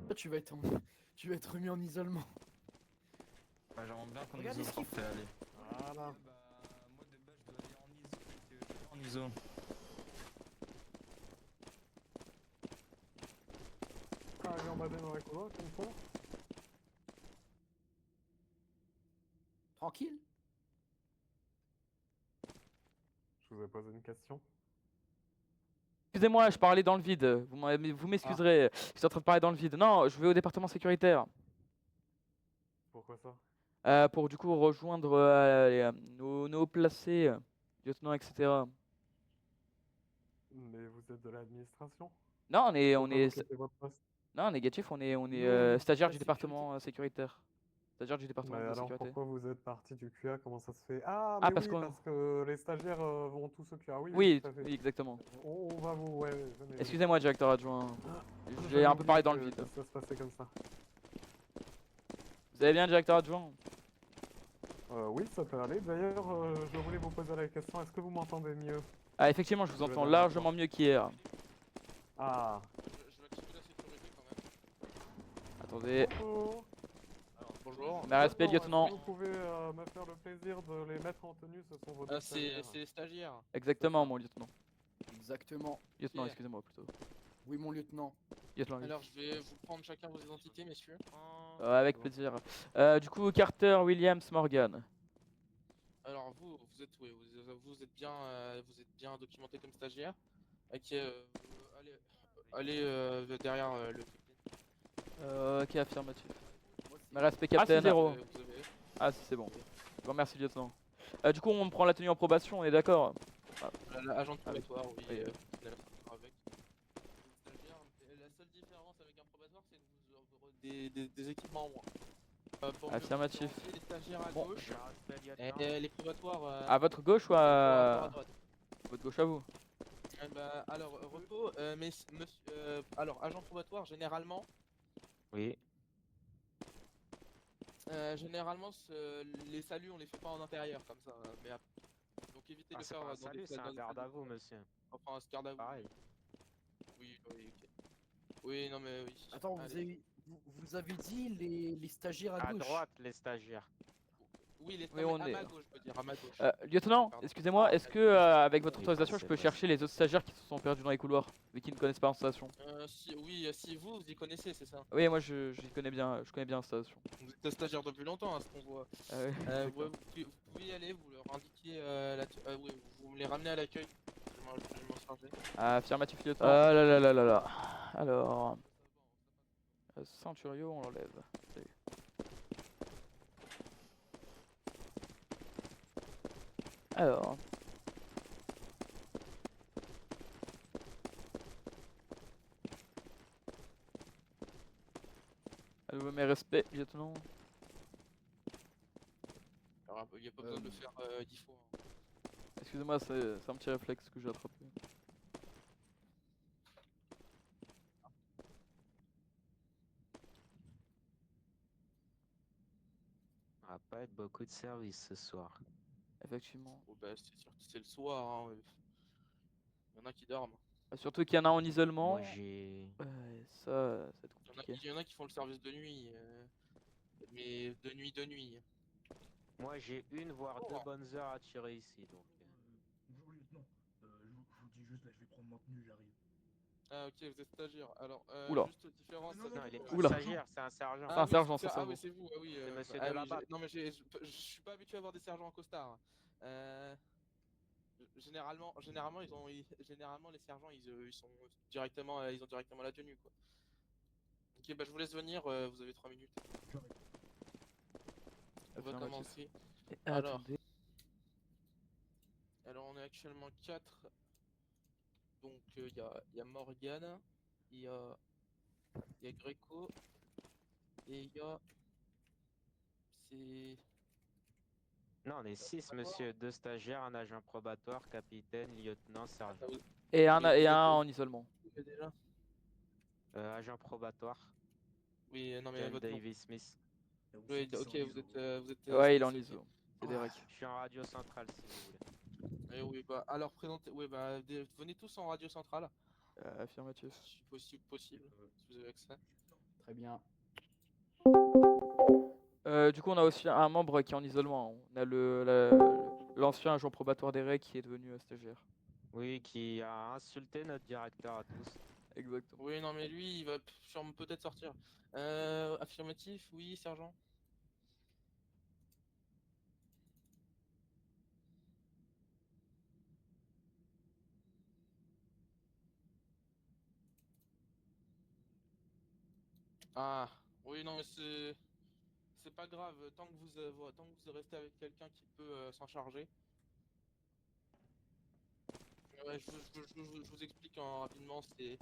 Toi, tu vas être remis en isolement. Bah, j'aimerais bien qu'on Regardez nous ce qu'il porter aller. Voilà. Bah, moi de base, je dois aller en ISO. Et que je vais en ISO. Ah, gambadé dans les couloirs, comme ça. Tranquille. Je vous ai posé une question. Excusez-moi, je parlais dans le vide. Vous m'excuserez. Je suis en train de parler dans le vide. Non, je vais au département sécuritaire. Pourquoi ça? Pour du coup rejoindre nos hauts placés, lieutenants, etc. Mais vous êtes de l'administration? Non, Pourquoi vous quittez votre poste? non, négatif, on est Non, stagiaire la du sécurité. département sécuritaire. Stagiaire du Mais département de alors sécurité. pourquoi vous êtes parti du QA? Comment ça se fait? Ah, Ah, mais parce oui, qu'on... parce que les stagiaires vont tous au QA. Oui, oui, Oui, tout à fait. oui, exactement. On va vous... Ouais, venez. Excusez-moi, directeur adjoint. J'ai J'avais un peu parlé oublié dans le que vide. ça se passait comme ça. Vous allez bien, directeur adjoint? Oui, ça peut aller. D'ailleurs, je voulais vous poser la question, est-ce que vous m'entendez mieux? Ah, effectivement, je vous Que la entends dernière largement mieux qu'hier. Ah. Je vais activer la sécurité quand même. Attendez. Bonjour. Alors, bonjour. Mes respects, Est-ce lieutenant. que vous pouvez me faire le plaisir de les mettre en tenue? Ce sont vos deux C'est stagiaires. les stagiaires. Exactement, mon lieutenant. Exactement. Lieutenant, Ok. excusez-moi plutôt. Oui, mon lieutenant. Lieutenant, oui. Alors, je vais vous prendre chacun vos identités, messieurs. Avec plaisir. Du coup, Carter Williams Morgan. Alors, vous êtes, oui, vous êtes bien documenté comme stagiaire. Ok, allez derrière le capitaine. Ok, affirmatif. Moi aussi. Mes respects, Ah, capitaine. c'est zéro. Vous avez. Ah, si, c'est bon. Je vous remercie, lieutenant. Du coup, on prend la tenue en probation, on est d'accord? L'agent de Ah oui. probatoire, oui. Oui. Vous allez faire avec. Stagiaire, la seule différence avec un probatoire, c'est que vous aurez des équipements en moins. Pour mieux Affirmatif. différencier les stagiaires à Bon. gauche et les probatoires À votre gauche ou à à... droite. Votre gauche à vous? Alors, repos, mais monsieur, alors, agent probatoire, généralement, Oui. les saluts, on les fait pas en intérieur comme ça, donc évitez de Ah, le c'est faire pas un dans salut, des c'est un dans des garde salles à de- vous, monsieur. Enfin, un garde à vous. Pareil. Oui, oui, ok. Oui, non, mais oui. Attends, Allez. vous avez dit les stagiaires à À gauche. droite, les stagiaires. Oui, Oui, non, on mais à est- ma gauche, je peux dire, à ma gauche. Lieutenant, Pardon. excusez-moi, Ah, est-ce que, avec votre Oui, autorisation, je peux passez. chercher les autres stagiaires qui se sont perdus dans les couloirs, mais qui ne connaissent pas l'installation? Oui, si vous y connaissez, c'est ça. Oui, moi, je connais bien l'installation. Vous êtes stagiaire depuis longtemps, à ce qu'on voit. Ah ouais, Ouais, d'accord. vous pouvez y aller, vous leur indiquez oui, vous me les ramenez à l'accueil. Je vais m'en charger. Affirmatif, lieutenant. Ah là là là là là. Alors... Centurio, on l'enlève. Salut. Alors... À nouveau mes respects, lieutenant. Alors, il n'y a pas besoin de le faire 10 fois. Hein. Excusez-moi, c'est un petit réflexe que j'ai attrapé. On va pas être beaucoup de services ce soir. Effectivement. Oh, bah, c'est sûr que c'est le soir. Hein, Il y en a qui dorment. Surtout qu'il y en a en isolement. Moi j'ai... Ouais, ça va être compliqué. Il y en a qui font le service de nuit. Mais de nuit. Moi j'ai une voire Oh. 2 bonnes heures à tirer ici donc. Bonjour lieutenant, je vous dis juste là, je vais prendre ma tenue, j'arrive. Ah, ok, vous êtes stagiaire. Alors, Oula. juste différence. Non, Non, il est pas Oula. stagiaire, c'est un sergent. C'est un sergent, c'est ça, ça. ça Ah, oui, vaut. c'est vous. Ah, oui, C'est monsieur ah, de la oui, BAC. non, mais je suis pas habitué à voir des sergents en costard. Généralement, généralement, les sergents, ils sont directement, ils ont directement la tenue, quoi. Ok, bah je vous laisse venir. Vous avez 3 minutes. J'arrive. On va Affirmatif. commencer. Et Alors. attendez. Alors, on est actuellement 4. Donc, il y a Morgan, il y a Greco, et il y a. C'est. Non, on est 6 monsieur. 2 stagiaires, un agent probatoire, capitaine, lieutenant, sergent. Et un Et en isolement. vous êtes déjà. Agent probatoire, Oui, non, mais John votre nom. Davis Smith. Et vous Oui, faites ok, ça en vous ISO. êtes. Ouais, il est en Smith, ok. ISO. C'est Derek. Je suis en radio centrale si vous voulez. Oui, bah, alors présentez. Oui, bah, venez tous en radio centrale. Affirmatif. Si possible, si vous avez accès. Très bien. Du coup, on a aussi un membre qui est en isolement. On a l'ancien agent probatoire des règles qui est devenu stagiaire. Oui, qui a insulté notre directeur à tous. Exactement. Oui, non, mais lui, il va peut-être sortir. Affirmatif, oui, sergent. Ah, oui, non, mais c'est pas grave, tant que vous restez avec quelqu'un qui peut s'en charger. Ouais, je vous explique rapidement. C'est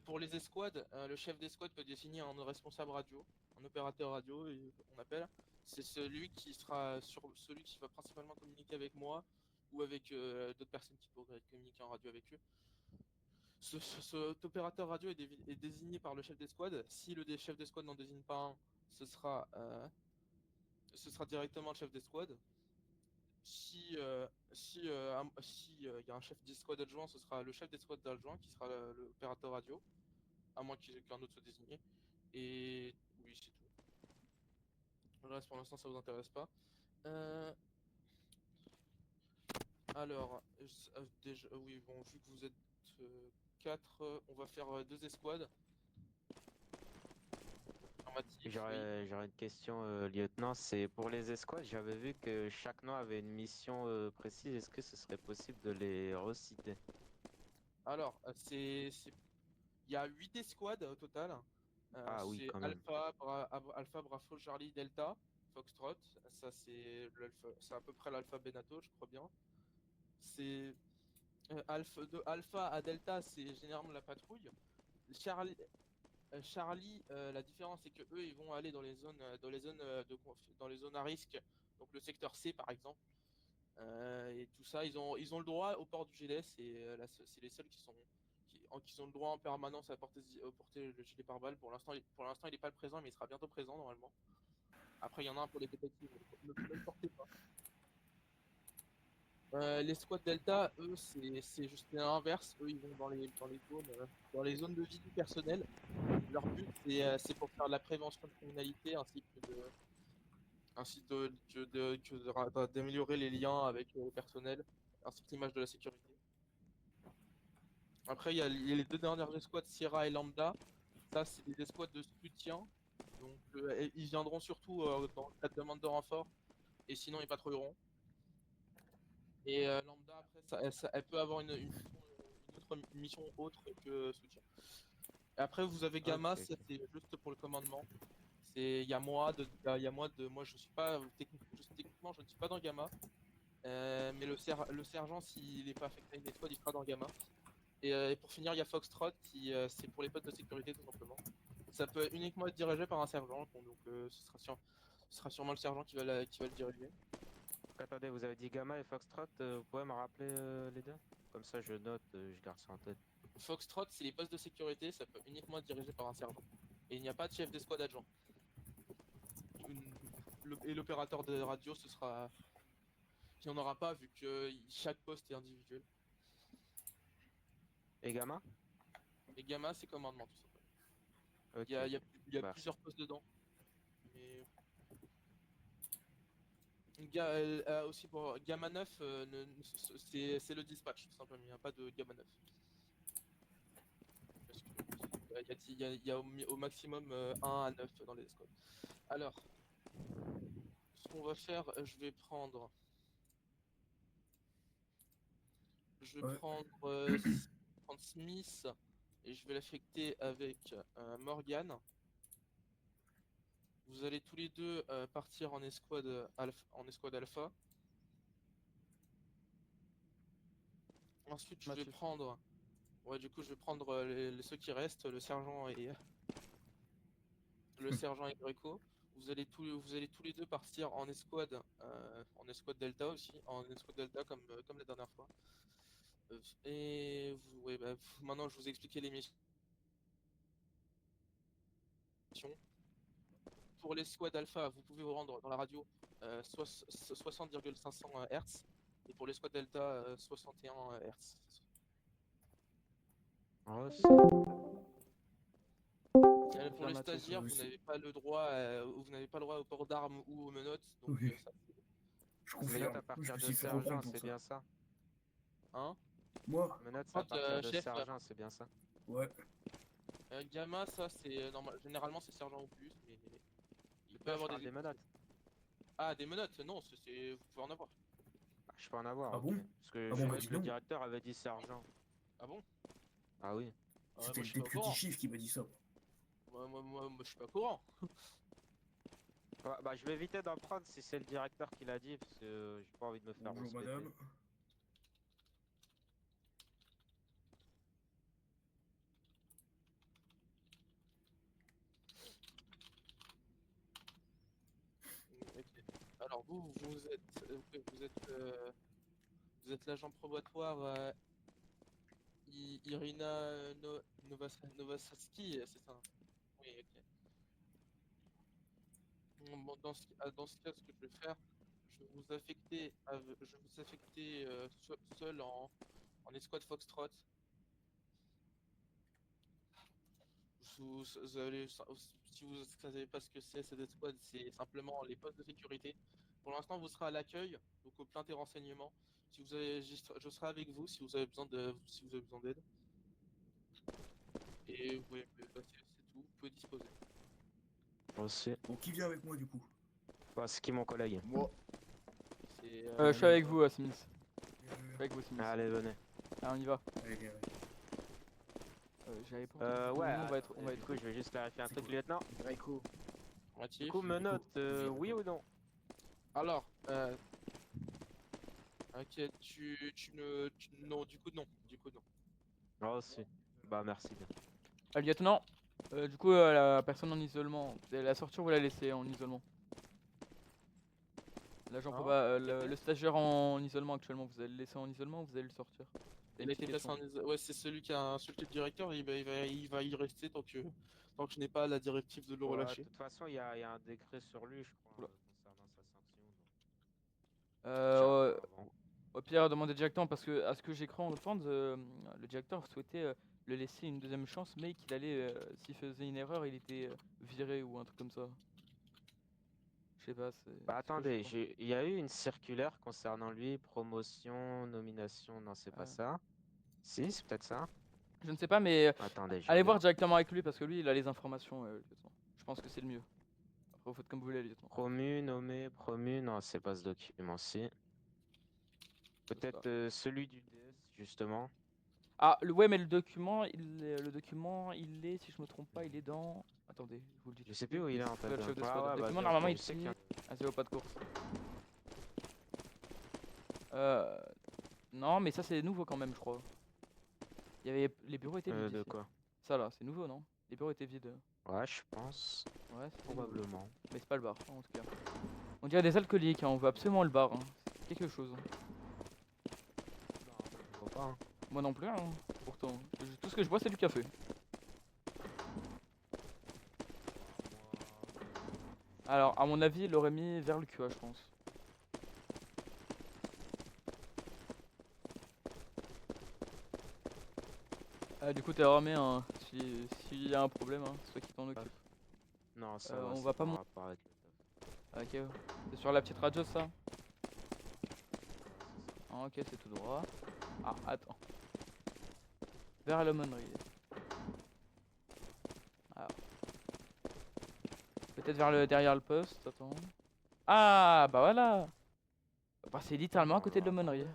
pour les escouades, le chef d'escouade peut désigner un responsable radio, un opérateur radio, on appelle. C'est celui qui va principalement communiquer avec moi ou avec d'autres personnes qui pourraient communiquer en radio avec eux. Cet opérateur radio est désigné par le chef d'escouade. Si le chef d'escouade n'en désigne pas un, ce sera directement le chef d'escouade. Si y a un chef d'escouade adjoint, ce sera le chef d'escouade adjoint qui sera l'opérateur radio, à moins qu'un autre soit désigné. Et oui, c'est tout. Le reste, pour l'instant, ça vous intéresse pas. Alors, déjà, oui, bon, vu que vous êtes 4, on va faire 2 escouades. Affirmatif, oui. J'aurais une question, lieutenant. C'est pour les escouades, j'avais vu que chaque nom avait une mission précise. Est-ce que ce serait possible de les reciter? Alors, il y a 8 escouades au total. Ah oui, C'est quand même. Alpha, Bravo, Charlie, Delta, Foxtrot. Ça, c'est à peu près l'alphabet NATO, je crois bien. C'est de Alpha à Delta, c'est généralement la patrouille. Charlie, la différence c'est que eux, ils vont aller dans les zones, dans les zones à risque. Donc le secteur C, par exemple. Et tout ça, ils ont le droit au port du gilet. C'est les seuls qui ont le droit en permanence à porter le gilet pare-balles. Pour l'instant, il n'est pas le présent, mais il sera bientôt présent normalement. Après, il y en a un pour les détectives. Ne le portez pas. Les squads Delta, eux, c'est juste l'inverse. Eux, ils vont dans les zones de vie du personnel. Leur but, c'est pour faire de la prévention de criminalité d'améliorer les liens avec le personnel, ainsi que l'image de la sécurité. Après, il y a les 2 dernières escouades, Sierra et Lambda. Ça, c'est des escouades de soutien. Donc, ils viendront surtout dans le cas de demande de renfort. Et sinon, ils patrouilleront. Et Lambda, après, elle peut avoir une autre mission autre que soutien. Et après, vous avez Gamma, Ok. ça, c'est juste pour le commandement. Il y a moi, je suis pas techniquement, je ne suis pas dans Gamma. Mais le sergent, s'il n'est pas affecté à une escouade, il sera dans Gamma. Et pour finir, il y a Foxtrot, c'est pour les postes de sécurité tout simplement. Ça peut uniquement être dirigé par un sergent, donc ce sera sûrement le sergent qui va le diriger. Attendez, vous avez dit Gamma et Foxtrot, vous pouvez me rappeler les deux? Comme ça, je note, je garde ça en tête. Foxtrot, c'est les postes de sécurité, ça peut uniquement être dirigé par un sergent. Et il n'y a pas de chef d'escouade adjoint. Et l'opérateur de radio, il n'y en aura pas vu que chaque poste est individuel. Et Gamma? Et Gamma, c'est commandement tout simplement. Ok. Il y a Bah. plusieurs postes dedans. Mais aussi pour Gamma 9, c'est le dispatch tout simplement, il n'y a pas de Gamma 9. Parce que il y a au maximum 1 à 9 dans les escouades. Alors, ce qu'on va faire, je vais prendre Ouais. prendre Smith et je vais l'affecter avec Morgan. Vous allez tous les deux partir en escouade alpha. Ensuite, je vais Affirmatif. prendre. Ouais, du coup, je vais prendre ceux qui restent, le sergent et Greco. Vous allez tous les deux partir en escouade Delta aussi, en escouade Delta comme la dernière fois. Maintenant, je vous ai expliqué les missions. Pour l'escouade Alpha, vous pouvez vous rendre dans la radio 60,500 Hz et pour l'escouade Delta 61 Hz. Oh, c'est- Pour les Fermeture, stagiaires, vous c'est- n'avez pas le droit, vous n'avez pas le droit au port d'armes ou aux menottes. Donc Oui. ça, Je Menottes confirme. à Je partir me de suis fait sergent, reprendre pour c'est ça. bien ça. hein. Moi? Menottes à Quand, partir de chef, sergent, c'est bien ça. Ouais. Gamma, ça c'est normal. Généralement c'est sergent ou plus, mais il peut y Non, je avoir parle des des menottes. Ah, des menottes, non, vous pouvez en avoir. Ah, je peux en avoir, Ah ok. bon? Parce que Ah je bon, sais bah que dis le donc. directeur avait dit sergent. Ah bon? Ah oui. Ah, C'était moi, le je suis pas au courant. député chief qui m'a dit ça. Moi, je suis pas au courant. Ouais, bah, je vais éviter d'en prendre si c'est le directeur qui l'a dit, parce que j'ai pas envie de me faire Bonjour respecter. madame. Ok. Alors vous êtes l'agent probatoire Irina Novasatsky, c'est ça? Oui, ok. Bon, dans ce cas, ce que je vais faire, je vais vous affecter seul en escouade Foxtrot. Vous allez, si vous ne savez pas ce que c'est, cette escouade, c'est simplement les postes de sécurité. Pour l'instant, vous serez à l'accueil, donc au plein des renseignements. Si vous avez, je serai avec vous si vous avez besoin d'aide. Et vous pouvez, bah, c'est tout, vous pouvez disposer. Aussi. Bon, qui vient avec moi du coup? Bah, c'est qui mon collègue? Moi, C'est, Je suis avec vous, Smith. Je suis avec vous, Smith. Allez, venez. Ah, on y va. Allez, viens. J'avais pas entendu. Ouais, On va être. du coup, je vais juste clarifier un truc, lieutenant. Draco. Du Motif. coup, menottes, oui ou non? Alors, ok, non, du coup non. Oh, si. Bah, merci bien. Lieutenant, du coup, la personne en isolement, vous allez la sortir ou vous la laisser en isolement? L'agent Ah, le stagiaire en isolement actuellement, vous allez le laisser en isolement ou vous allez le sortir? C'est Il une a été petite placé question. ouais, c'est celui qui a insulté le directeur, il va y rester tant que je n'ai pas la directive de le Ouais, relâcher. de toute façon, il y a un décret sur lui, je crois, Oula. concernant sa sanction. Donc, Euh, tiens, avant. Au pire, demandez directement parce que, à ce que j'ai cru entendre, le directeur souhaitait le laisser une deuxième chance, mais qu'il allait, s'il faisait une erreur, il était viré ou un truc comme ça. Je sais pas, c'est. Bah, ce que je attendez, crois. il y a eu une circulaire concernant lui, promotion, nomination, non, c'est pas Ah. ça. Si, c'est peut-être ça. Je ne sais pas, mais Attendez, je allez voir regarde. directement avec lui parce que lui, il a les informations, lieutenant. Je pense que c'est le mieux. Après, vous faites comme vous voulez, lieutenant. Promu, nommé, promu, non, c'est pas ce document-ci. C'est ça. Peut-être celui du DS, justement. Ah, ouais, mais le document, il est, si je me trompe pas, il est dans. Attendez, je vous le dis. Je tout de sais plus suite. où il est en fait. Ouais, le chef de Ouais, squad. ouais, Le document, vas-y, normalement, ok, il je sais qu'il y dit. en Ah, c'est au pas de course. Non, mais ça, c'est nouveau quand même, je crois. Il y avait... Les bureaux étaient vides. De ici. quoi? Ça là, c'est nouveau, non? Les bureaux étaient vides. Ouais, je pense. Ouais, c'est nouveau. Probablement. Mais c'est pas le bar, en tout cas. On dirait des alcooliques, hein, on veut absolument le bar. Hein. C'est quelque chose. Je vois pas, hein. Moi non plus, hein, pourtant. Tout ce que je bois, c'est du café. Alors, à mon avis, il l'aurait mis vers le QA, je pense. Ah, du coup, t'es remis, hein. S'il y a un problème, hein, c'est toi qui t'en occupe. Non, ça on c'est va pas en mon- rapport avec le taf. Ah, ok, ouais. C'est sur la petite radio, ça? Ah, ok, c'est tout droit. Ah, attends. Vers l'aumônerie. Alors. Peut-être derrière le poste, attends. Ah, bah voilà. Bah, c'est littéralement à côté de l'aumônerie.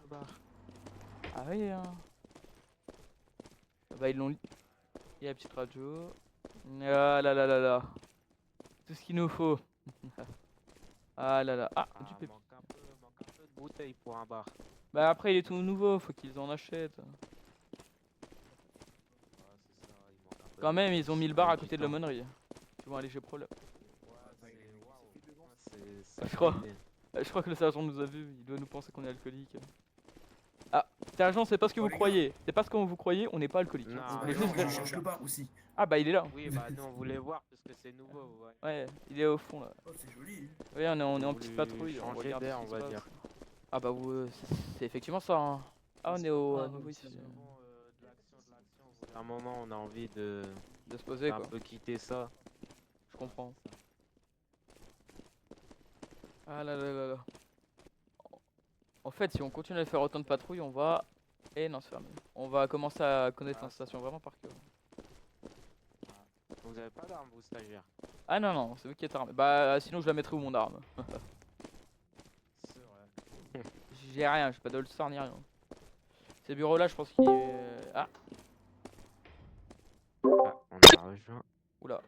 Ah oui, hein. Bah, ils l'ont. Il y a la petite radio. Ah là là là là. Tout ce qu'il nous faut. Ah là là. Ah, du pépi. manque un peu de bouteilles pour un bar. Bah après il est tout nouveau, faut qu'ils en achètent. Ouais, c'est ça, il manque un peu Quand de même ils ont mis le bar à côté de l'homme. l'aumônerie. Ils vont aller chez Prolab. C'est Je crois que le sergent nous a vu, il doit nous penser qu'on est alcoolique. Ah, sergent, c'est pas ce que Oh, vous les croyez. C'est pas ce que vous croyez, on n'est pas alcoolique. Non, On Ah, est non, non, juste je non. cherche le bar aussi. Ah bah il est là. Oui, bah nous on voulait voir parce que c'est nouveau, ouais. Ouais, il est au fond là. Oh, c'est joli. Oui, on est en Vous petite voulez patrouille. On changer regarde d'air, ce qui on se va passe. dire. Ah bah c'est effectivement ça. Hein. Ah on est au nouveau ici. de l'action, vous À un moment, on a envie de se poser un quoi. peu quitter ça. Je comprends. Ah là là là là. En fait, si on continue à faire autant de patrouilles, on va. Eh non, c'est fermé. On va commencer à connaître l'installation vraiment par cœur. Vous avez pas d'arme, vous, stagiaire? Ah non, non, c'est vous qui êtes armé. Bah, sinon, je la mettrai où mon arme? C'est vrai. J'ai rien, j'ai pas de holster ni rien. Ces bureaux-là, je pense qu'il est. Ah, Ah, on a rejoint. oula.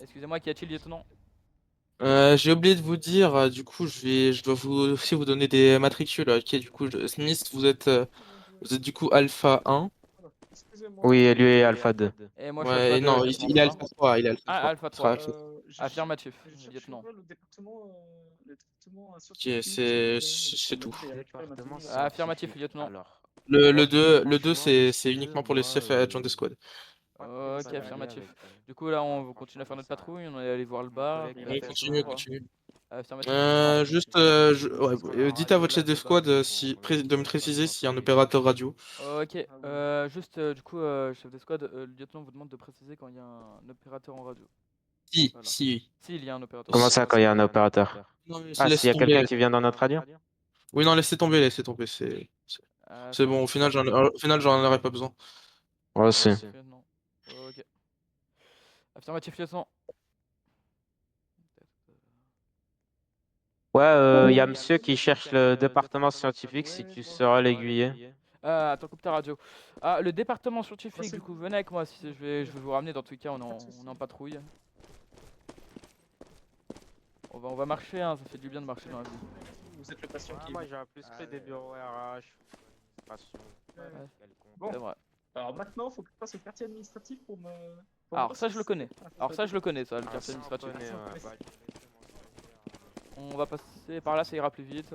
Excusez-moi, qu'y a-t-il, lieutenant? J'ai oublié de vous dire, du coup, je dois vous aussi vous donner des matricules. Ok, du coup, Smith, vous êtes du coup Alpha 1. Excusez-moi. Oui, et lui est Alpha 2. Et moi, je suis Ouais, Alpha et 2, non, lieutenant, il est ça va? Alpha 3, il est Alpha Ah, 3. Alpha Il sera 3. Alpha 3. Affirmatif, Je cherche lieutenant. le département Ok, scientifique, c'est s'il vous tout. plaît. J'ai récupéré ma Département tenue, Ah, affirmatif, scientifique. lieutenant. Alors, Le moi, 2, franchement, c'est d'ici uniquement peu, pour les moi, chefs et adjoints de squad. Ok, ça va aller affirmatif. avec, Du coup, là, on va franchement, continuer à faire j'en notre sais rien. patrouille. On est allé voir le Mon bar. collègue On l'a a On fait le continue, tour. continue. Affirmatif, lieutenant. Juste, dites à votre chef de squad de me préciser s'il y a un opérateur radio. Ok, juste, du coup, chef d'escouade, le lieutenant vous demande de préciser quand il y a un opérateur en radio. Si, Voilà. si. S'il y a un opérateur en Comment radio. ça, quand il y a un opérateur? Non, mais Ah, laisse s'il y a tomber, quelqu'un laisse- qui vient dans notre radio? Oui, non, laissez tomber, c'est bon. Au final, j'en aurais pas besoin. Moi aussi. Lieutenant. Ok. Affirmatif, lieutenant. Ouais, il y a monsieur qui cherche le département scientifique, si tu seras l'aiguiller. Attends, coupe ta radio. Ah, le département scientifique, du coup, venez avec moi. Si je vais vous ramener. Dans tous les cas, on est en patrouille. On va marcher, hein, ça fait du bien de marcher dans la vie. Vous êtes le patient qui... Moi, j'aurais plus pris des bureaux RH, administration, quelconque. Bon. C'est vrai. Alors maintenant, il faut que je passe au quartier administratif pour me... pour Alors, me ça, je le recenser. connais. Alors, ça, je le connais, ça, le Ah, quartier ça, on administratif. connaît, ouais. Ouais. Bah, je vais laisser mon stagiaire. On va passer par là, ça ira plus vite.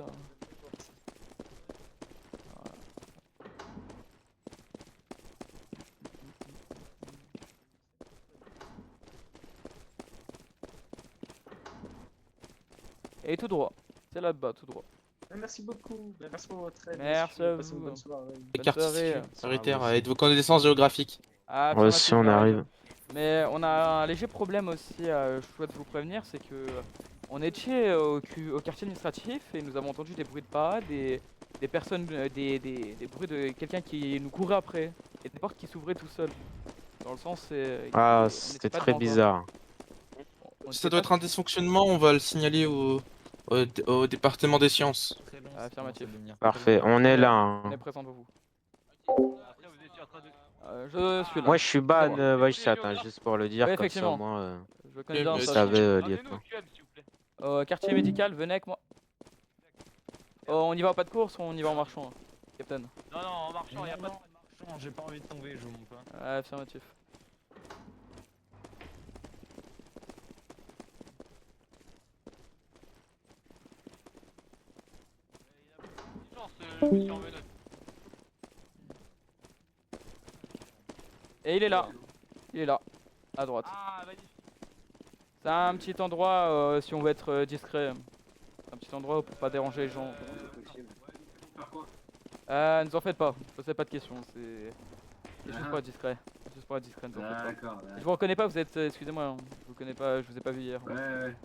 Et tout droit. C'est là-bas, tout droit. Merci beaucoup. Merci pour votre aide. Merci monsieur. à Passez une vous. bonne soirée. Bonne Carte soirée. sécuritaire Ah, oui, et de vos connaissances géographiques. Ah, Moi aussi, on arrive. Mais on a un léger problème aussi, je souhaite vous prévenir, c'est que on était au quartier administratif et nous avons entendu des bruits de pas, des personnes, des bruits de quelqu'un qui nous courait après et des portes qui s'ouvraient tout seuls. Dans le sens, Ah, on était c'était pas très devant toi. bizarre. On Si était ça doit pas- être un dysfonctionnement, on va le signaler au département des sciences. Très long, Affirmatif. ça commence à devenir Parfait, très long. on est là. On est Hein. présent devant vous. Après, vous étiez en train de... Je suis là. Moi, je suis ban Excusez-moi. Weissat, hein, juste pour le dire, Oui, comme ça effectivement. au moins, Je connais Oui, bien mais vous ça. savez, Ramenez-nous lieutenant. au QM, s'il vous plaît. Quartier médical, venez avec moi. On y va pas de course, on y va en marchant, hein, Captain. Non, non, en marchant, il a pas de marchant, j'ai pas envie de tomber, je vous montre pas. Affirmatif. Chance, je me suis en menottes. Et il est là. Il est là. À droite. Ah, magnifique. C'est un petit endroit, si on veut être discret. Un petit endroit pour pas déranger les gens. Ne vous en faites pas. Posez pas de questions. C'est juste pour être discret. C'est juste pour être discret, ne vous en faites pas. D'accord. Je vous reconnais pas, vous êtes. Excusez-moi, hein, je vous connais pas, je vous ai pas vu hier. Ouais.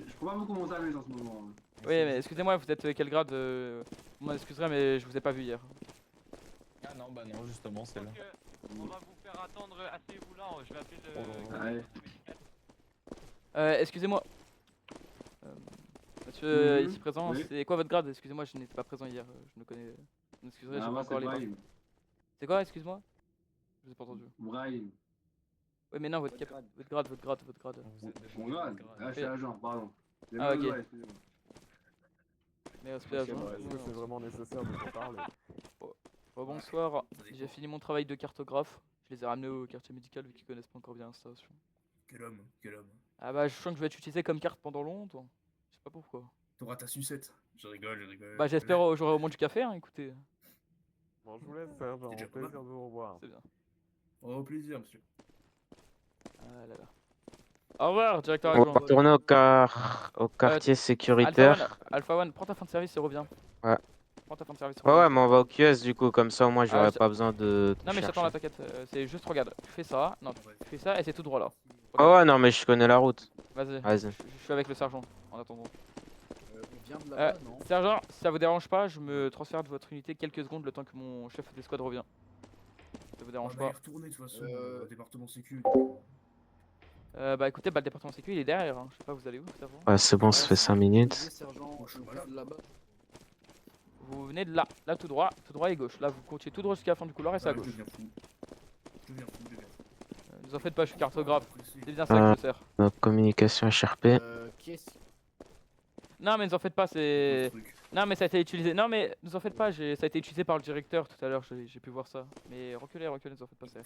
Je crois pas beaucoup mon service en ce moment. Oui, mais excusez-moi, vous êtes quel grade Vous m'excuserez, mais je vous ai pas vu hier. Ah non, bah non, justement, c'est là. On va vous faire attendre, asseyez-vous là, je vais appeler le... Ouais. Excusez-moi. Monsieur Mhm, ici présent, oui. c'est quoi votre grade? Excusez-moi, je n'étais pas présent hier. Je me connais. Vous m'excuserez, j'ai Ah, pas moi, encore c'est les Brahim. bains. C'est quoi, excuse-moi? Je vous ai pas entendu. Brahim. Oui, mais non, votre grade. Mon grade. Ah, je suis agent, pardon. J'ai Ah, mal ok. au doigt, excusez-moi. Mais respect à Ok, vous. bah, est-ce que c'est vraiment nécessaire de t'en parler? Bonsoir, j'ai fini mon travail de cartographe. Je les ai ramenés au quartier médical vu qu'ils connaissent pas encore bien l'installation. Quel homme, quel homme. Ah bah, je sens que je vais être utilisé comme carte pendant longtemps. Je sais pas pourquoi. T'auras ta sucette. Je rigole. Bah, j'espère j'aurai au moins du café, hein, écoutez. Bon, je vous laisse, sergent. déjà pas Plaisir de vous revoir. C'est bien. Au plaisir, monsieur. Ah là là. Au revoir, directeur On adjoint. va retourner au quartier sécuritaire. Alpha One, prends ta fin de service et reviens. Ouais. prends ta fin de service. Ouais, ouais, mais on va au QS du coup, comme ça au moins j'aurai je- pas besoin de. Non, mais je t'attends là, chercher. t'inquiète. C'est juste, regarde, tu fais ça. Non, tu fais ça et c'est tout droit là. Ouais, Regarde. ouais, non, mais je connais la route. Vas-y, Vas-y. je suis avec le sergent en attendant. On vient de là-bas, non? Sergent, si ça vous dérange pas, je me transfère de votre unité quelques secondes le temps que mon chef d'escouade revient. Ça vous On dérange va y pas? retourner de toute façon au département sécu. Bah écoutez, le département sécu il est derrière, hein. Je sais pas, vous allez où, sergent? Ouais, c'est bon, ça fait 5 minutes. Sergent, je suis on pas vient de là-bas. Vous venez de là tout droit et gauche. Là, vous continuez tout droit jusqu'à la fin du couloir et c'est à gauche. Je deviens fou. Ne vous en faites pas, je suis cartographe. C'est bien ça que je sers. Donc, communication HRP. Qu'est-ce Non mais ne vous en faites pas, c'est... Non mais ça a été utilisé... Non mais ne vous en faites pas, ça a été utilisé par le directeur tout à l'heure, j'ai pu voir ça. Mais reculez, ne vous en faites pas, c'est...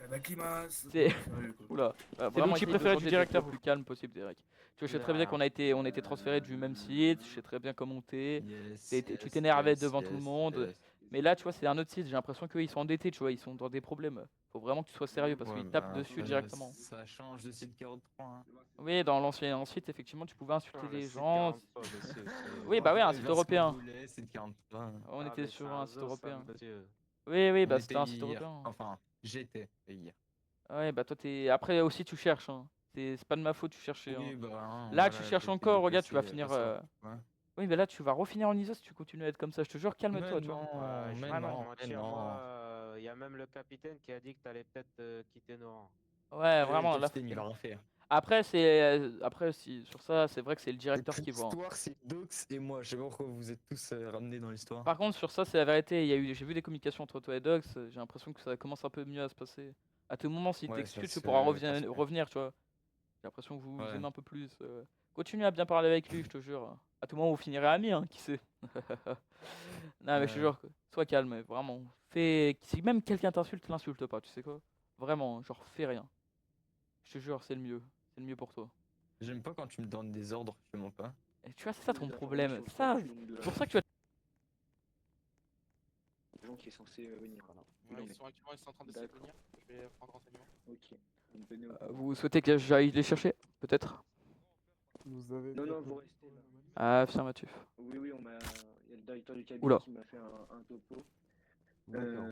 Oula, c'est l'outil préféré du directeur, le plus calme possible, Derek. Tu vois, je sais très bien qu'on a été transféré du même site, je sais très bien comment t'es. Tu t'énervais devant tout le monde. Mais là, tu vois, c'est un autre site, j'ai l'impression qu'eux ils sont endettés, tu vois, ils sont dans des problèmes. Faut vraiment que tu sois sérieux parce qu'ils tapent dessus directement. Ça change de site 43. Hein. Oui, dans l'ancien site, effectivement, tu pouvais insulter Oh, le les site gens. 43, monsieur, Oui, bah oui, un site européen. Site 43. On Ah, était mais sur c'est un site zoo, ça, européen. monsieur. Oui, On bah était c'était un site hier. européen. Enfin, j'étais hier. Ouais, bah toi t'es. Après aussi, tu cherches. Hein. C'est pas de ma faute, tu cherchais. Oui, Hein. bah, hein, Là, voilà, tu cherches j'ai été encore, regarde, tu vas déplacé, finir. ça. Ouais. Oui, mais là, tu vas refinir en ISO si tu continues à être comme ça. Je te jure, calme-toi, Mais tu vois. non, Je mais vais pas te non, mais mentir, non. moi, y a même le capitaine qui a dit que t'allais peut-être quitter nos rangs. Ouais, Le vraiment. Là, capitaine, il va rien faire. après, c'est. Après, si, sur ça, c'est vrai que c'est le directeur qui voit. Hein. L'histoire, c'est Dox et moi. Je sais pas pourquoi vous êtes tous ramenés dans l'histoire. Par contre, sur ça, c'est la vérité. J'ai vu des communications entre toi et Dox. J'ai l'impression que ça commence un peu mieux à se passer. À tout moment, s'il Ouais, t'excuse, ça tu pourras se passe bien. revenir, tu vois. J'ai l'impression que vous vous Ouais. aimez un peu plus. Continue à bien parler avec lui, je te jure. À tout moment, vous finirez amis, hein, qui sait. Non, mais je te Ouais. jure, sois calme, vraiment. Si même quelqu'un t'insulte, l'insulte pas, tu sais quoi. Vraiment, genre, fais rien. Je te jure, c'est le mieux. C'est le mieux pour toi. J'aime pas quand tu me donnes des ordres, je mens pas. Et tu vois, c'est ça ton problème. C'est pour ça que tu as. Le gens qui est censé venir là. Ouais, ils sont en train d'essayer de venir. Je vais prendre renseignement. Ok. Donc, venez au Vous souhaitez que j'aille les chercher peut-être? Vous avez Non, non, vous restez là. Ah, affirmatif. Oui, oui, il y a le directeur du cabinet Oula. qui m'a fait un topo. D'accord.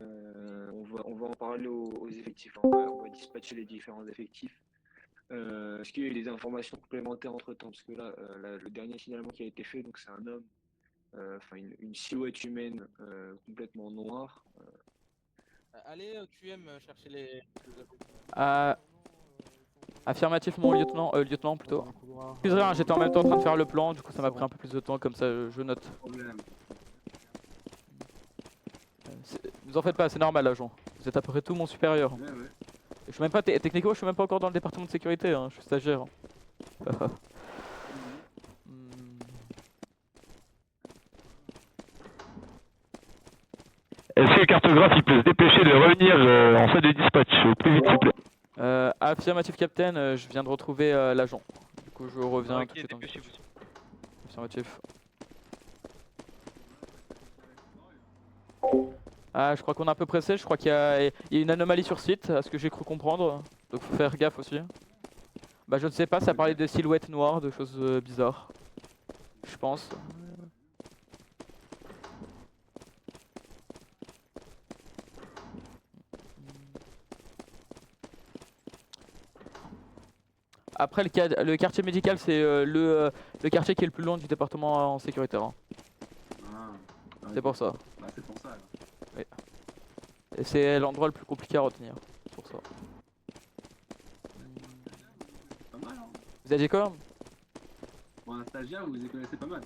On va en parler aux effectifs. On va dispatcher les différents effectifs. Est-ce qu'il y a eu des informations complémentaires entre temps? Parce que là, le dernier signalement qui a été fait, donc c'est un homme, enfin une silhouette humaine complètement noire. Allez, QM, chercher les. Affirmatif, mon lieutenant plutôt. Excusez, hein, j'étais en même temps en train de faire le plan, du coup ça m'a pris un peu plus de temps, comme ça je note. Problème. Ne vous en faites pas, c'est normal, agent. Vous êtes à peu près tout mon supérieur. Ouais, ouais. Je suis même pas techniquement, je suis même pas encore dans le département de sécurité, hein, je suis stagiaire. Est-ce que le cartographe il peut se dépêcher de revenir en salle de dispatch au plus vite s'il vous plaît? Affirmatif captain, je viens de retrouver l'agent. Du coup je reviens tout de suite. Affirmatif. Ah, je crois qu'on est un peu pressé, je crois qu'il y a une anomalie sur site, à ce que j'ai cru comprendre. Donc faut faire gaffe aussi. Bah je ne sais pas, ça parlait de silhouettes noires, de choses bizarres. Je pense. Après le quartier médical c'est le quartier qui est le plus loin du département en sécurité. Hein. Ah, C'est pour ça. Bah, c'est pour ça. Alors. Oui. Et c'est l'endroit le plus compliqué à retenir. C'est pour ça. Pas mal, hein. Vous avez dit quoi? Pour un stagiaire, vous les connaissez pas mal.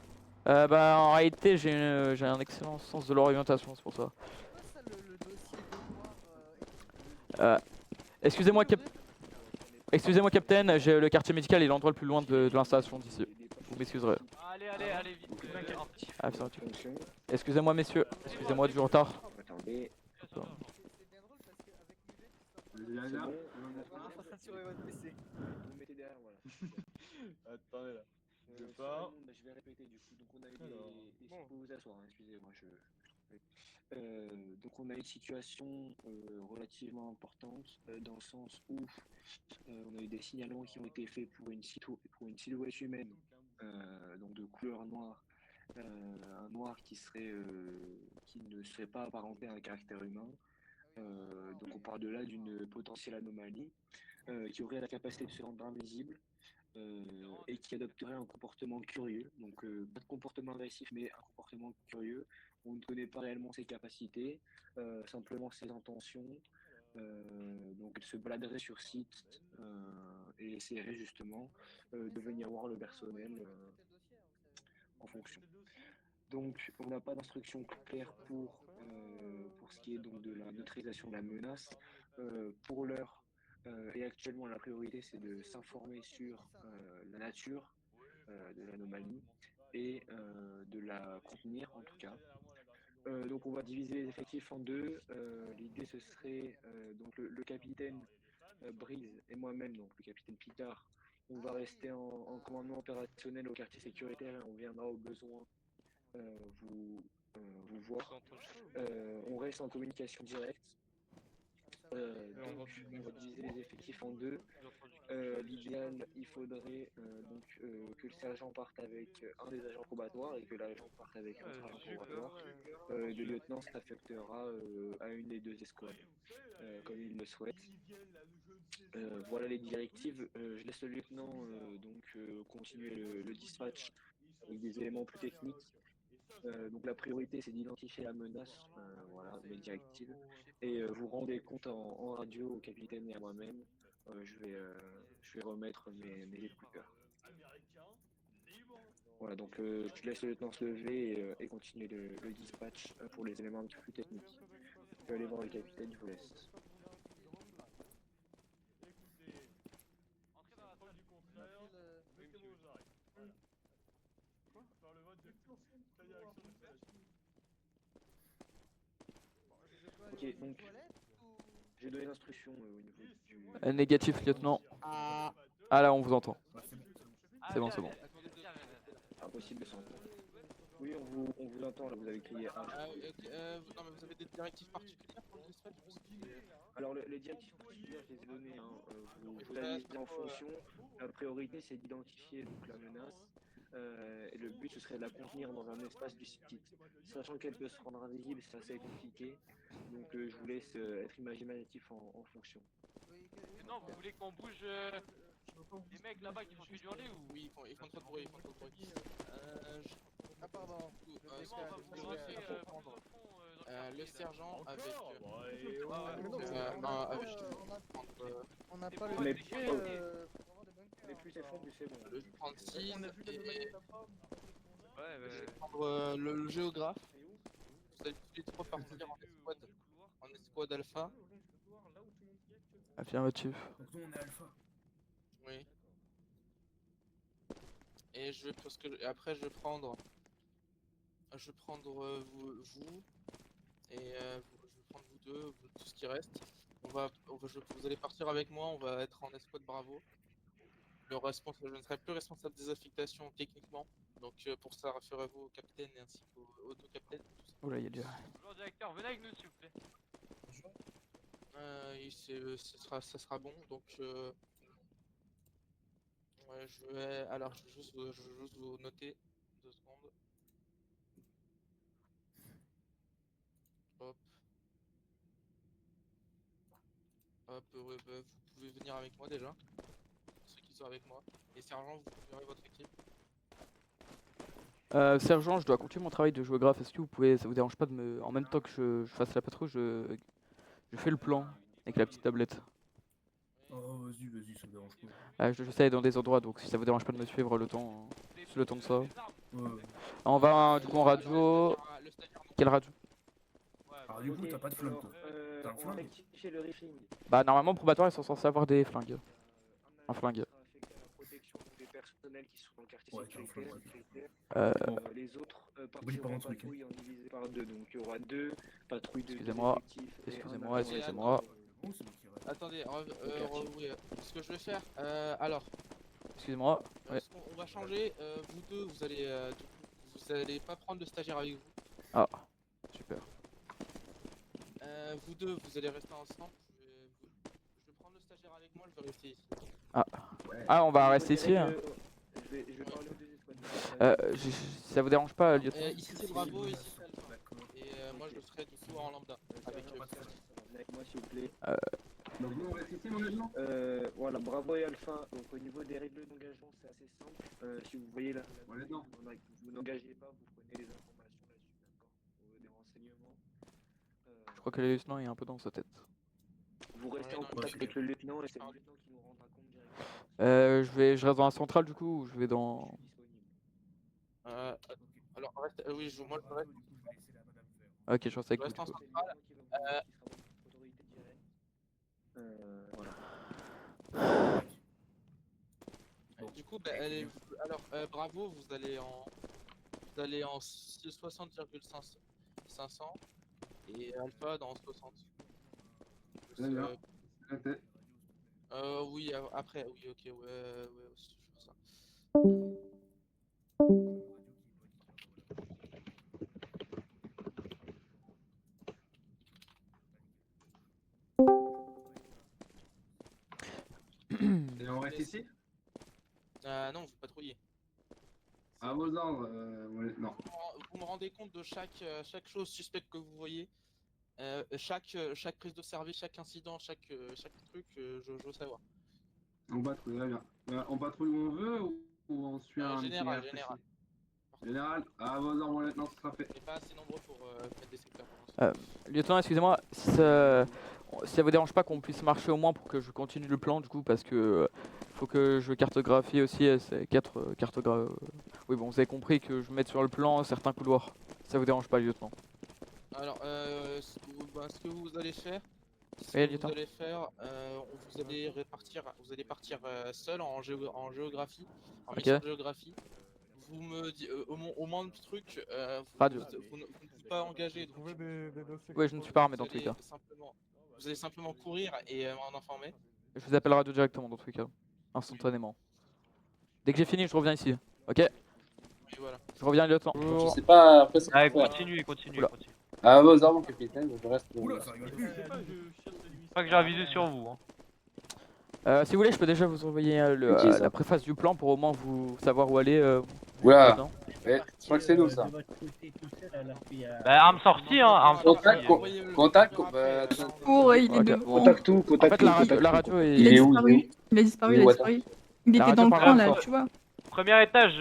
Bah en réalité j'ai un excellent sens de l'orientation, c'est pour ça. Excusez-moi Excusez-moi capitaine, j'ai le quartier médical est l'endroit le plus loin de l'installation d'ici. Vous m'excuserez. Allez, vite. Ah, putain, ok. Excusez-moi messieurs, excusez-moi du retard. Attendez. Vous mettez derrière, voilà. Attendez là. Je vais répéter du coup. Donc on a eu des vous vous asseoir, hein, excusez-moi. Donc on a une situation relativement importante dans le sens où on a eu des signalements qui ont été faits pour une silhouette humaine donc de couleur noire un noir qui ne serait pas apparenté à un caractère humain. Donc on parle de là d'une potentielle anomalie qui aurait la capacité de se rendre invisible et qui adopterait un comportement curieux. Donc pas de comportement agressif, mais un comportement curieux. On ne connaît pas réellement ses capacités, simplement ses intentions. Donc elle se baladerait sur site et essaierait justement de venir voir le personnel en fonction. Donc on n'a pas d'instruction claire pour ce qui est donc de la neutralisation de la menace. Pour l'heure et actuellement la priorité c'est de s'informer sur la nature de l'anomalie et de la contenir en tout cas. Donc on va diviser les effectifs en deux. L'idée ce serait donc le capitaine Breeze et moi-même, donc le capitaine Pitard, on va rester en commandement opérationnel au quartier sécuritaire et on viendra au besoin vous voir. On reste en communication directe. Donc on va diviser les effectifs en deux. L'idéal, il faudrait que le sergent parte avec un des agents probatoires et que l'agent parte avec un autre agent probatoire. Le lieutenant s'affectera à une des deux escouades, comme il le souhaite. Voilà les directives. Je laisse le lieutenant continuer le dispatch avec des éléments plus techniques. Donc la priorité c'est d'identifier la menace, voilà, mes directives, et vous rendez compte en radio au capitaine et à moi-même. Je vais remettre mes écouteurs. Voilà, donc je laisse le lieutenant se lever et continuer le dispatch pour les éléments un petit peu plus techniques. Je vais aller voir le capitaine, je vous laisse. Ok, donc j'ai donné l'instruction au niveau du... Négatif, lieutenant. Ah là, on vous entend. C'est bon, c'est bon. Impossible de s'entendre. Oui, on vous entend, là, vous avez crié H. Non, mais vous avez des directives particulières pour le dispatch? Alors, les directives particulières, je les ai données. Vous analysez en fonction. La priorité, c'est d'identifier donc la menace. Et le but, ce serait de la contenir dans un espace du site. Sachant qu'elle peut se rendre invisible, c'est assez compliqué. Donc, je vous laisse être imaginatif en fonction. Non, vous voulez qu'on bouge les mecs là-bas qui font que hurler ou? Oui, ils font trop de bruit, Ah pardon. Le sergent avec... On n'a pas le Mais budget ok. pour avoir des bunkers. Mais plus c'est fond, plus c'est bon. Le 36 et... Ouais, Je vais prendre le géographe. Vous allez tous les trois partir en escouade alpha. Affirmatif. Donc nous on est alpha. Oui. Et je parce que après je vais prendre vous et je vais prendre vous deux, tout ce qui reste. Vous allez partir avec moi, on va être en escouade Bravo. Je ne serai plus responsable des affectations techniquement, donc pour ça référez-vous au capitaine et ainsi qu'au deux capitaines. Oula, il y a déjà. Bonjour directeur, venez avec nous s'il vous plaît. Ça sera bon, donc ouais, je vais juste vous noter 2 secondes. Hop. Hop, ouais, bah, vous pouvez venir avec moi déjà. Ceux qui sont avec moi. Et sergent, vous verrez votre équipe. Sergent, je dois continuer mon travail de géographe. Est-ce que vous pouvez, ça vous dérange pas de me, en même temps que je fasse la patrouille, je fais le plan avec la petite tablette. Oh vas-y, ça me dérange pas. Je sais dans des endroits, donc si ça vous dérange pas de me suivre le temps de ça. Ouais. On va du coup en radio. Quelle radio? Alors du coup t'as pas de flingue toi. T'as un On va flingue? rectifier le rifling. Bah normalement probatoire ils sont censés avoir des flingues. Un flingue. Affecté à la protection des personnels qui sont dans le quartier Ouais, t'as un flingue, sécuritaire. Bon. Les autres Oublie pas partiront en un truc. patrouille en divisé par 2. Donc il y aura 2 patrouilles de Excusez-moi, effectifs. excusez-moi, excusez-moi. Bon, c'est bon qui reste. Attendez, oui, ce que je vais faire, alors, Excusez-moi. Ouais. on va changer, vous deux, vous allez pas prendre le stagiaire avec vous. Ah, super. Vous deux, vous allez rester ensemble. Je vais prendre le stagiaire avec moi, je vais rester ici. Ah, on va rester ici. Hein. Je vais parler aux deux escouades. Ça vous dérange pas, lieutenant? Ici c'est Bravo, ici c'est Alpha. Et moi je serai du coup en lambda. Avec Avec moi, s'il vous plaît. Donc nous on reste ici mon lieutenant. Voilà, Bravo et Alpha. Donc au niveau des règles d'engagement, c'est assez simple. Si vous voyez là, vous n'engagez pas, vous prenez les informations là-dessus, d'accord? Des renseignements. Je crois que le lieutenant est un peu dans sa tête. Vous restez en contact avec le lieutenant et c'est le lieutenant qui nous rendra compte directement. Je reste dans la centrale du coup ou je vais dans... Alors oui, moi je reste. Ok, je reste avec Je vous reste du en coup. centrale. Voilà. Du coup, alors Bravo, vous allez en 60,500 et Alpha dans 60. Très bien. Oui, après, oui, ok, ouais, je fais ça. Et on reste ici? Non, vous patrouillez. À vos ordres, mon lieutenant. Vous me rendez compte de chaque chose suspecte que vous voyez, chaque prise de service, chaque incident, chaque truc, je veux savoir. On patrouille, très bien. On patrouille où on veut ou on suit un Général. Général, à vos ordres mon lieutenant, ce sera fait. On n'est pas assez nombreux pour mettre des secteurs. Lieutenant, excusez-moi, si ça vous dérange pas qu'on puisse marcher au moins pour que je continue le plan du coup, parce que faut que je cartographie aussi ces 4 cartographes. Oui bon, vous avez compris que je mette sur le plan certains couloirs. Ça vous dérange pas, lieutenant? Alors, ce que vous allez faire, vous allez partir seul en géographie, en mission de géographie. Vous me dites au moins de trucs, vous ne pouvez pas engager. Donc, oui, je ne suis pas armé dans tous les cas. Vous allez simplement courir et m'en informer. Je vous appelle radio directement dans tous les cas, instantanément. Dès que j'ai fini, je reviens ici. Ok? Oui, voilà. Je reviens, lieutenant. Je sais pas après ce Allez, qu'on fait. continue. À vos ordres, mon capitaine, je reste. Pas que j'ai un visu sur vous. Si vous voulez, je peux déjà vous envoyer la préface du plan pour au moins vous savoir où aller. Oula, je crois que c'est nous ça. Bah, arme sortie, hein, arme sortie. Contact, Pour, il est devant. Contact où? En fait, la radio est... Il a disparu. Il a disparu. Il était dans le coin là, tu vois. Premier étage.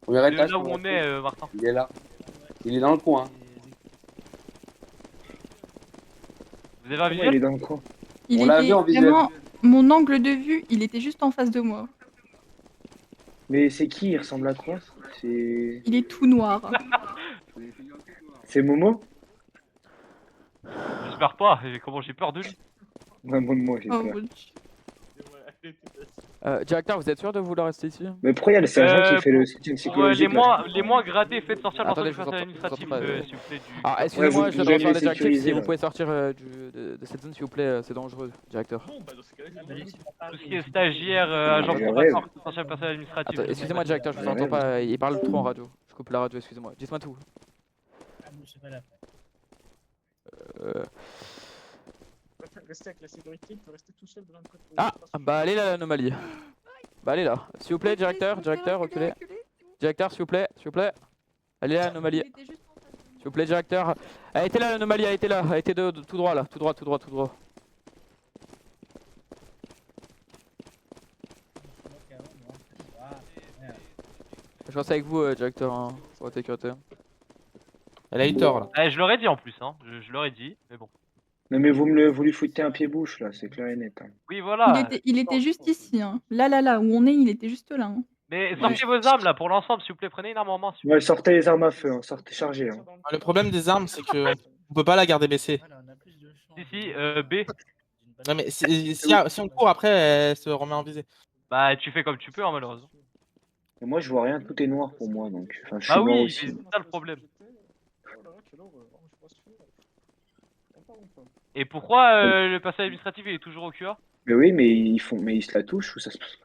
Premier étage. Là où on est, Martin. Il est là. Il est dans le coin. Vous avez un visuel? Il est dans le coin. Il On l'a vu en était visuel. vraiment... Mon angle de vue, il était juste en face de moi. Mais c'est qui? Il ressemble à quoi? C'est... Il est tout noir. C'est Momo? J'espère pas, comment j'ai peur de lui. Ouais, moi j'ai Oh, peur. Directeur, vous êtes sûr de vouloir rester ici? Mais pourquoi il y a le sergent qui fait le soutien psychologique? Les moins gradés, faites sortir le Attendez, personnel administratif, s'il vous plaît. Ah, excusez-moi, je dois faire les directives. Si sécuriser, vous là. pouvez sortir de cette zone, s'il vous plaît, c'est dangereux, directeur. Tout ce qui est stagiaire, agent probatoire, faites sortir le personnel administratif. Attends, excusez-moi, directeur, je vous entends pas. Il parle trop en radio. Je coupe la radio, excusez-moi. Dites-moi tout. Rester avec la sécurité, il peut rester tout seul de l'un côté. Ah, bah allez là, l'anomalie. Bah allez là. S'il vous plaît, directeur, reculez. Directeur, s'il vous plaît. Allez là, l'anomalie. S'il vous plaît, directeur. Elle était là, l'anomalie, elle était là. Elle était tout droit là. Tout droit. Je reste avec vous, directeur, hein, pour la sécurité. Elle a eu tort là. Je l'aurais dit en plus, hein. Je l'aurais dit, mais bon. Non mais vous lui foutez un pied-bouche là, c'est clair et net. Hein. Oui, voilà. Il était juste ici. Hein. Là, où on est, il était juste là. Hein. Mais sortez vos armes là pour l'ensemble, s'il vous plaît, prenez une arme en main. Ouais, sortez les armes à feu, hein. Sortez chargées. Hein. Le problème des armes, c'est que on peut pas la garder baissée. Si, B. Non mais si on court après, elle se remet en visée. Bah tu fais comme tu peux, hein, malheureusement. Et moi je vois rien, tout est noir pour moi donc. Enfin, je suis Ah noir oui, aussi. c'est ça le problème. Et pourquoi le passage administratif il est toujours au QA? Mais oui, mais ils se la touchent ou ça se passe?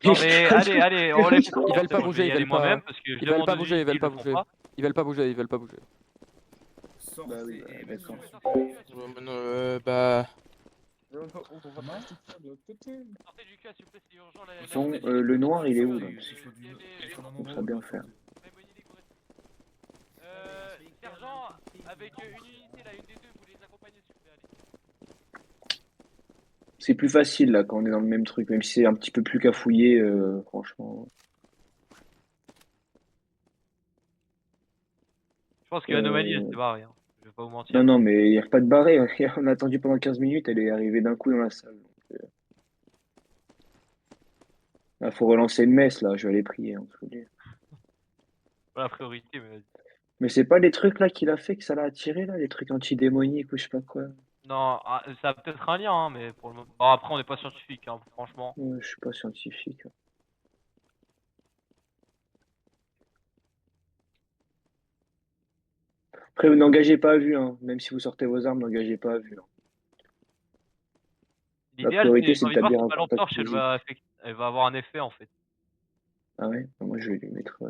Non mais allez, on les... Ils veulent pas bouger, ils veulent pas. Ils veulent pas bouger, Ils veulent pas bouger. Bah oui, d'accord. Mais on va pas rester faire de l'autre côté. Sortez du cas, s'il vous plaît, c'est urgent. De toute façon, le noir, il est où là? On sait bien faire. Sergent, avec une unité là, une des deux, vous les accompagnez s'il vous plaît, allez. C'est plus facile là quand on est dans le même truc, même si c'est un petit peu plus cafouillé, franchement. Je pense que l'anomalie, elle s'est barrée, hein. Je vais pas vous mentir. Non, non, mais il n'y a pas de barré. On a attendu pendant 15 minutes, elle est arrivée d'un coup dans la salle. Là, faut relancer une messe là, je vais aller prier. Hein, faut dire. Pas la priorité, mais vas-y. Mais c'est pas les trucs là qu'il a fait que ça l'a attiré là, les trucs antidémoniques ou je sais pas quoi. Non, ça a peut-être un lien, hein, mais pour le moment. Bon, après, on n'est pas scientifique, hein, franchement. Je suis pas scientifique. Après, vous n'engagez pas à vue, hein. Même si vous sortez vos armes, n'engagez pas à vue. Hein. La L'idéal, priorité, c'est c'est d'établir un que la lampe contact torche, physique. elle va avoir un effet en fait. Ah ouais? Moi, je vais lui mettre.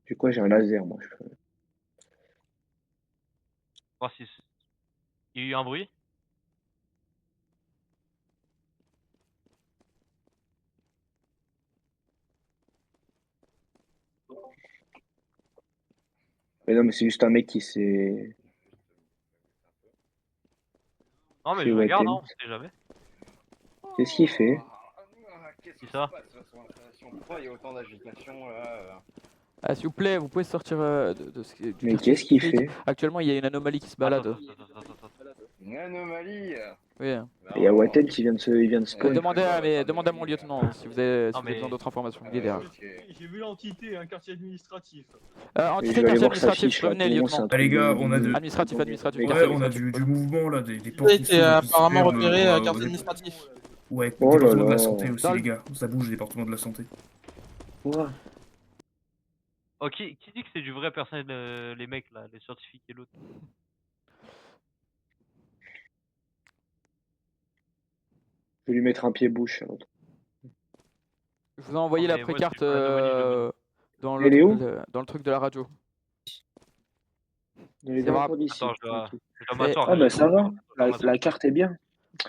J'ai quoi? J'ai un laser, moi. Voir si il y a eu un bruit. Mais non, mais c'est juste un mec qui s'est. Non, mais C'est je regarde, Watten. hein, on sait jamais. Qu'est-ce qu'il fait? Qui ça? Pourquoi il y a autant d'agitation là Ah, s'il vous plaît, vous pouvez sortir de ce du Mais quartier qu'est-ce qu'il sud. fait? Actuellement, il y a une anomalie qui se balade. Une anomalie. Oui. Il y a Watten qui vient de il vient de spawn. Demandez à mon lieutenant si vous avez, besoin d'autres informations. Il est derrière. J'ai vu l'entité, un quartier administratif. Je Entité, vais aller quartier voir sa administratif, fiche, là. prévenez, Pour moi, c'est un lieutenant. truc Les gars, on a de. Administratif. Ouais, on a du mouvement là, des portes qui été s'ouvrent, apparemment qui se repéré perdent, quartier administratif. Ouais, Oh là département de la là. santé aussi, Dans les le- gars. Ça bouge, département de la santé. Ouais. Oh, qui dit que c'est du vrai personnel, les mecs là, les scientifiques et l'autre? Je vais lui mettre un pied-bouche à l'autre. Je vous ai envoyé Non, la mais moi, précarte c'est pas l'anomalie, je le dans Elle est où? le truc de la radio. Elle est C'est vrai. encore d'ici. Attends, je dois Et- m'asseoir. Ah bah ça va. La La carte est bien.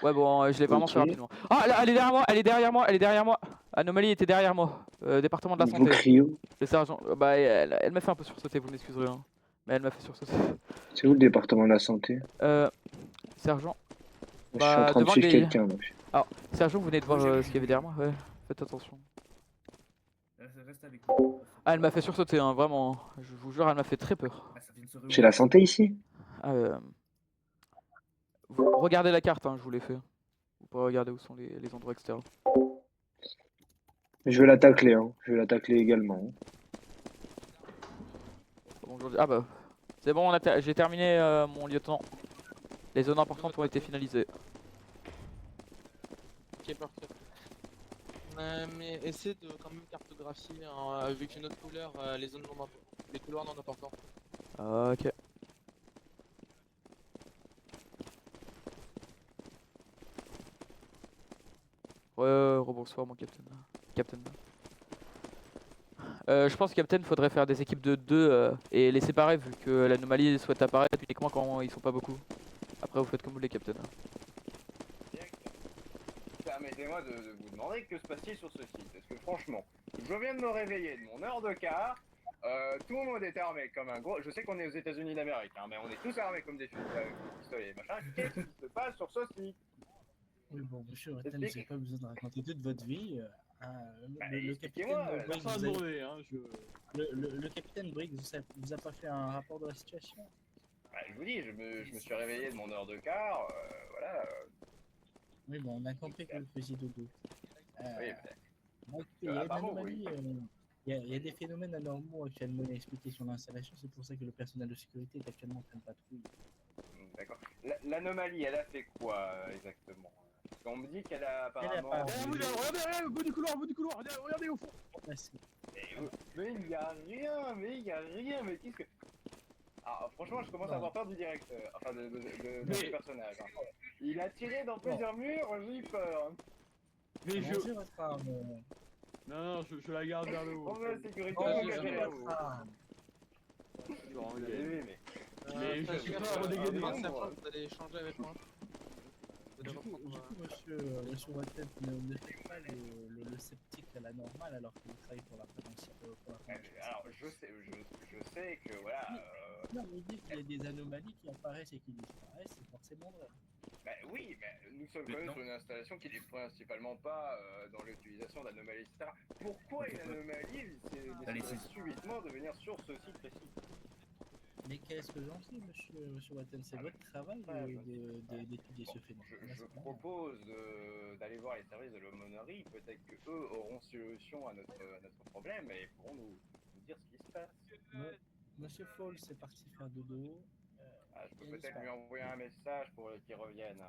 Ouais, bon, je l'ai vraiment fait Ok. rapidement. Ah, là, elle est derrière moi, elle est derrière moi, elle est derrière moi. Anomalie était derrière moi. Département de la Vous santé. criez où? Le sergent, bah, elle m'a fait un peu sursauter, vous m'excuserez. Hein. Mais elle m'a fait sursauter. C'est où le département de la santé? Sergent. Je suis en train de devant suivre les- quelqu'un. Là. Alors, sergent, vous venez de voir ce qu'il y avait derrière moi? Ouais, faites attention. Reste avec nous. Ah, elle m'a fait sursauter, hein, vraiment. Je vous jure, elle m'a fait très peur. Ah, ça vient de se J'ai la santé ici? Vous regardez la carte, hein, je vous l'ai fait. Vous pouvez regarder où sont les endroits extérieurs. Je vais la tacler, hein. Je vais la tacler également. Bonjour. Ah bah, c'est bon, j'ai terminé, mon lieutenant. Les zones importantes ont été finalisées. Ok, parfait. Mais essaie de quand même cartographier avec une autre couleur les zones non importantes, les couloirs non importants. Ok. Rebonsoir mon capitaine. Je pense capitaine, faudrait faire des équipes de 2 et les séparer vu que l'anomalie souhaite apparaître uniquement quand ils sont pas beaucoup. Après vous faites comme vous voulez capitaine. Permettez-moi de vous demander que se passe-t-il sur ce site. Parce que franchement, je viens de me réveiller de mon heure de quart. Tout le monde est armé comme un gros. Je sais qu'on est aux États-Unis d'Amérique, hein, mais on est tous armés comme des pistolets, machin. Qu'est-ce qui se passe sur ce site? Oui, bon, monsieur Watten, vous n'avez pas besoin de raconter toute votre vie. Le capitaine Briggs, Pas vous mauvais, hein, le capitaine Briggs vous a pas fait un rapport de la situation? Bah, je vous dis, je me suis réveillé de mon heure de quart, voilà. Oui, bon, on a compris que vous faisiez dodo. Oui, Donc, il y a une apparemment, anomalie, il y a des phénomènes anormaux actuellement à expliquer sur l'installation, c'est pour ça que le personnel de sécurité est actuellement en pleine patrouille. D'accord. L'anomalie, elle a fait quoi exactement? Parce qu'on me dit qu'elle a apparemment. Regardez, au bout du couloir, regardez au fond. Mais il y a rien, mais qu'est-ce que. Ah, franchement, je commence à avoir peur du directeur, enfin de ce personnage. Hein. Il a tiré dans plusieurs murs, j'ai eu peur. Mais Bon, c'est votre arme. Non, je la garde vers le haut. On veut la sécurité, Bon, on c'est veut la votre arme. Mais je suis pas renégade. Vous allez échanger avec moi. monsieur Wattel, ne faites pas le sceptique à la normale alors que vous travaillez pour la prévention. Alors, je sais que voilà. Non, mais dit qu'il y a des anomalies qui apparaissent et qui disparaissent, c'est forcément vrai. Bah oui, mais nous sommes quand même sur une installation qui n'est principalement pas dans l'utilisation d'anomalies, etc. Pourquoi une anomalie décide subitement de venir sur ce site précis? Mais qu'est-ce que j'en sais, monsieur Wattel? C'est votre travail d'étudier ce phénomène. Je propose d'aller voir les services de l'aumônerie. Peut-être qu'eux auront solution à notre problème et pourront nous dire ce qui se passe. Monsieur Fall, c'est parti faire dodo. Je peux peut-être lui envoyer un message pour qu'il revienne.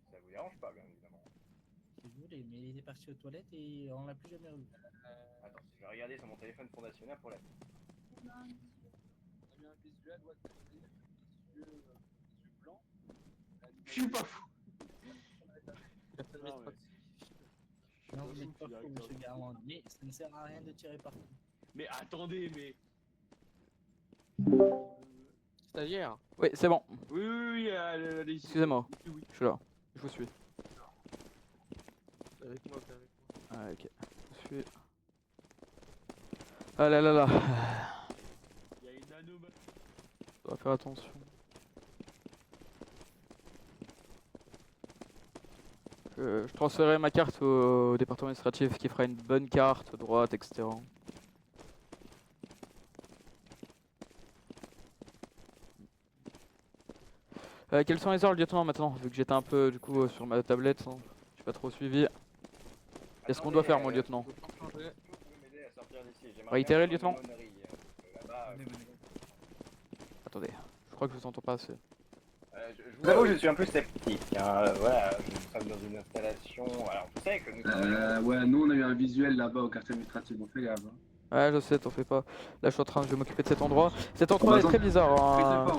Ça vous dérange pas, bien évidemment. Si vous voulez, mais il est parti aux toilettes et on l'a plus jamais revu. Attends, je vais regarder sur mon téléphone fondationnaire pour la. On a eu un visuel, monsieur Blanc. Je suis pas fou. Non, vous n'êtes pas fou, monsieur Garand, mais ça ne sert à rien de tirer partout. Mais attendez, mais. Stagiaire. Oui, c'est bon. Oui, allez. Excusez-moi. Je suis là. Je vous suis. Avec moi, t'es avec moi. Ah, ok. Je suis. Ah là là là. Il y a une anomalie. On doit faire attention. Je transférerai ma carte au département administratif qui fera une bonne carte, droite, etc. Quels sont les heures, le lieutenant, maintenant? Vu que j'étais un peu du coup sur ma tablette, hein. Je suis pas trop suivi. Qu'est-ce qu'on doit faire, mon lieutenant? Réitérer, le lieutenant? Attendez, je crois que je vous entends pas assez. Je vous avoue, je suis un peu sceptique. Voilà, nous sommes dans une installation. Alors, vous savez que nous. Ouais, nous on a eu un visuel là-bas au quartier administratif, on fait gaffe. Ouais, je sais, t'en fais pas. Là, je suis en train de m'occuper de cet endroit. Cet endroit est très bizarre. Hein.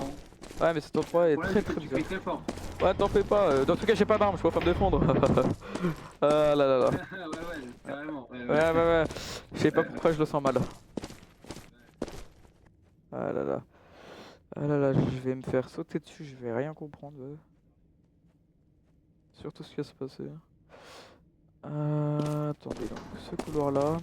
Ouais, mais cet endroit est très bizarre. Très fort. Ouais, t'en fais pas. Dans tout cas, j'ai pas d'arme, je peux pas me défendre. Ah là là là. ouais, carrément. Ouais. Je sais pas pourquoi je le sens mal. Ah là là. Ah là là, je vais me faire sauter dessus, je vais rien comprendre. Ouais. Surtout ce qui va se passer. Attendez, donc ce couloir là.